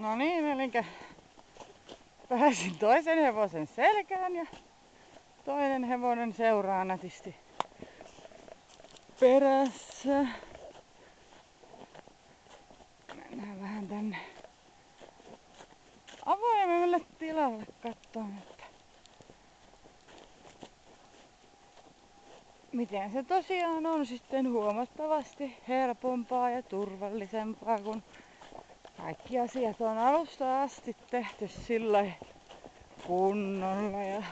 No niin, elikkä pääsin toisen hevosen selkään ja toinen hevonen seuraa nätisti perässä. Mennään vähän tänne avoimelle tilalle katsomaan, että miten se tosiaan on sitten huomattavasti helpompaa ja turvallisempaa, kun kaikki asiat on alusta asti tehty sillä kunnolla ja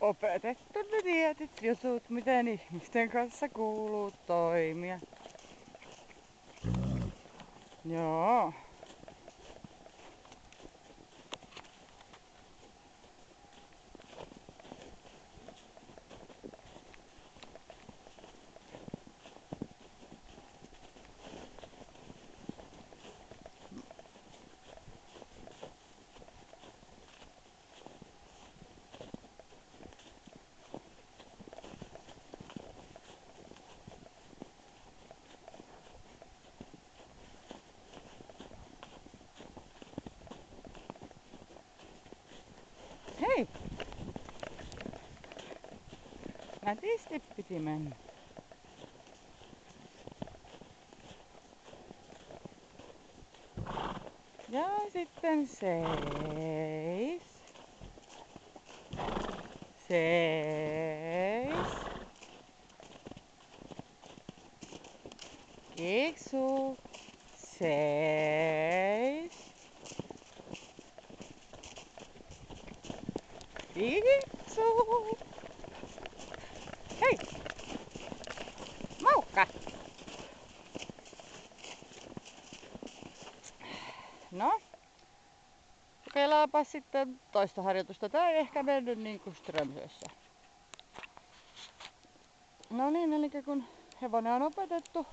opetettu ne tietyt jutut, miten ihmisten kanssa kuuluu toimia. Joo. Hei! Nätisti piti mennä. Ja sitten seis. Seis. Kiksu. Seis. Kiksu. Hei! Moukka! No, kokeillaanpa sitten toista harjoitusta. Tää ei ehkä mennyt niin kuin Strömsössä. No niin, eli kun hevonen on opetettu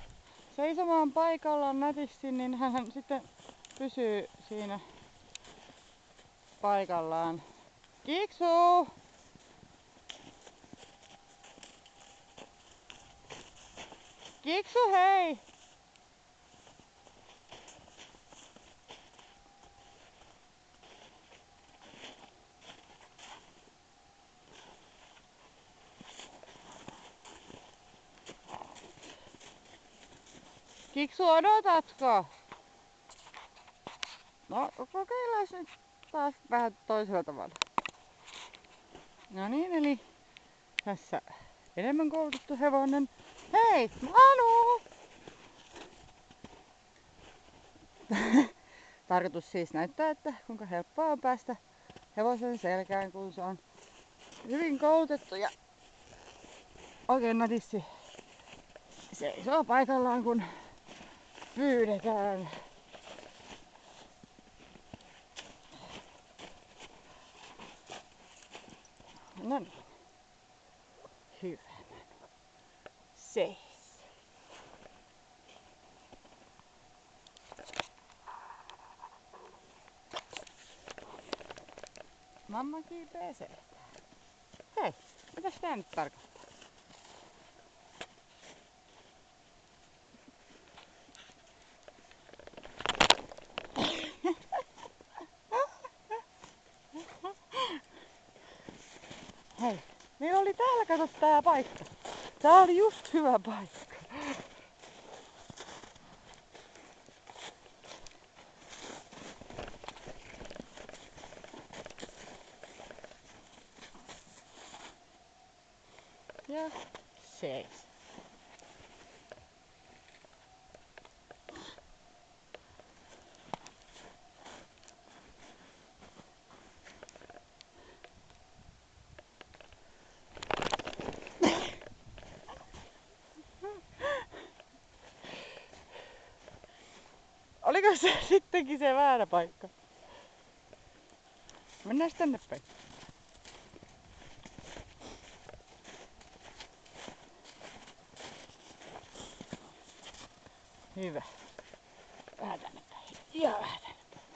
seisomaan paikallaan nätisti, niin hän sitten pysyy siinä paikallaan. Kiksu! Kiksu, hei! Kiksu, odotatko? No, kokeillaan nyt taas vähän toisella tavalla. No niin, eli tässä enemmän koulutettu hevonen. Hei, Manu! Tarkoitus siis näyttää, että kuinka helppoa on päästä hevosen selkään, kun se on hyvin koulutettu ja oikein nätisti seisoo paikallaan, kun pyydetään. No niin. Hyvä. Seis. Mamma kiipee selkään. Hei, mitäs tää nyt tarkoittaa? Hei, meillä oli täällä, kato tää paikka. Tää oli just hyvä paikka. Ja seis. Oliko se sittenkin se väärä paikka? Mennään tänne päin. Hyvä. Vähän tänne päin. Ja vähän tänne päin.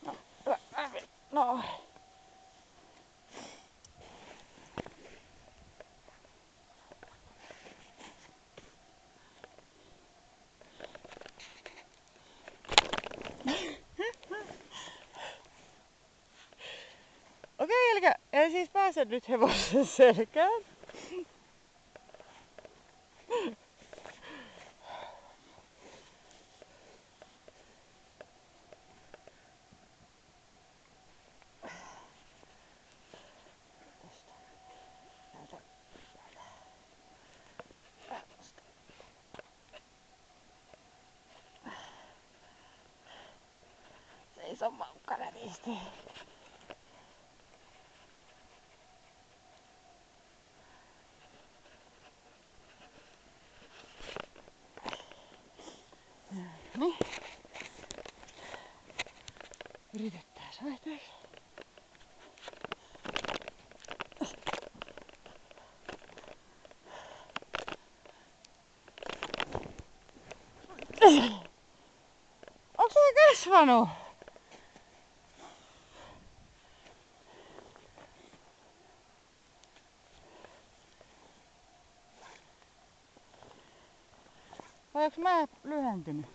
No, hyvä. No. en siis pääse nyt hevosen selkään. Seiso maukkana niistä. Niin. Yritetään vaihteeksi. Onko se kasvanut? Vai onks mä lyhentynyt?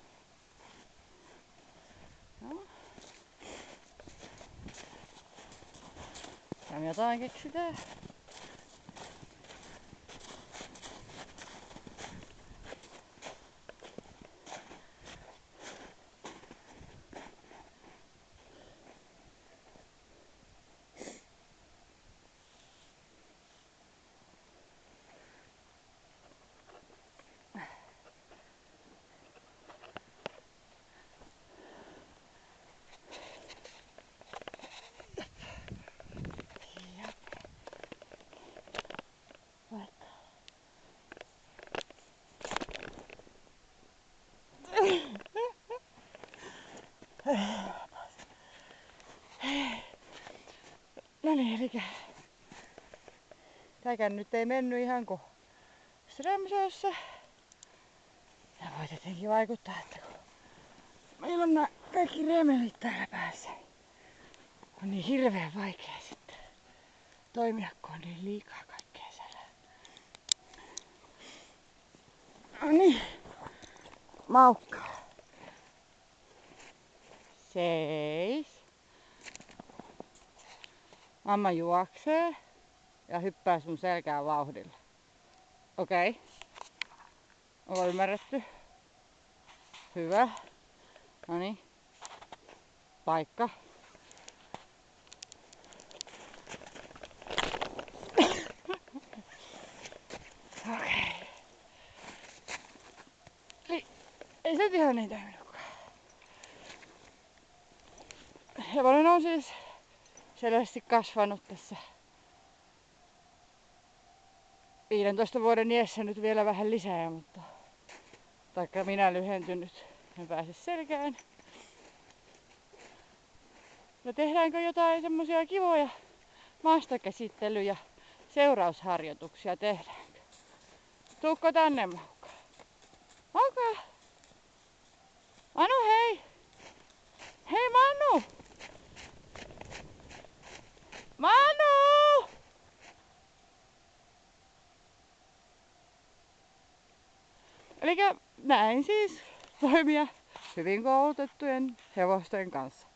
No. Ja jotain keksitään. No niin, elikkä tämäkään nyt ei mennyt ihan kuin Strömsössä. Ja voi tietenkin vaikuttaa, että kun meillä on nämä kaikki remelit täällä päässä, on niin hirveän vaikea sitten toimia, kun on niin liikaa kaikkea siellä. No niin, maukka. Seis. Mamma juoksee ja hyppää sun selkään vauhdilla. Okei. Okay. Onko ymmärretty? Hyvä. Noniin. Paikka. Okei. Okay. Ei se ihan niin toiminutkaan. Hevonen on siis selvästi kasvanut tässä 15 vuoden iässä nyt vielä vähän lisää, mutta taikka minä lyhentynyt, en pääse selkään. Ja tehdäänkö jotain semmosia kivoja maastokäsittely- ja seurausharjoituksia tehdäänkö? Tuukko tänne, Maukka? Maukka! Manu, hei! Hei, Manu! Manu! Elikkä näin siis toimia hyvin koulutettujen hevosten kanssa.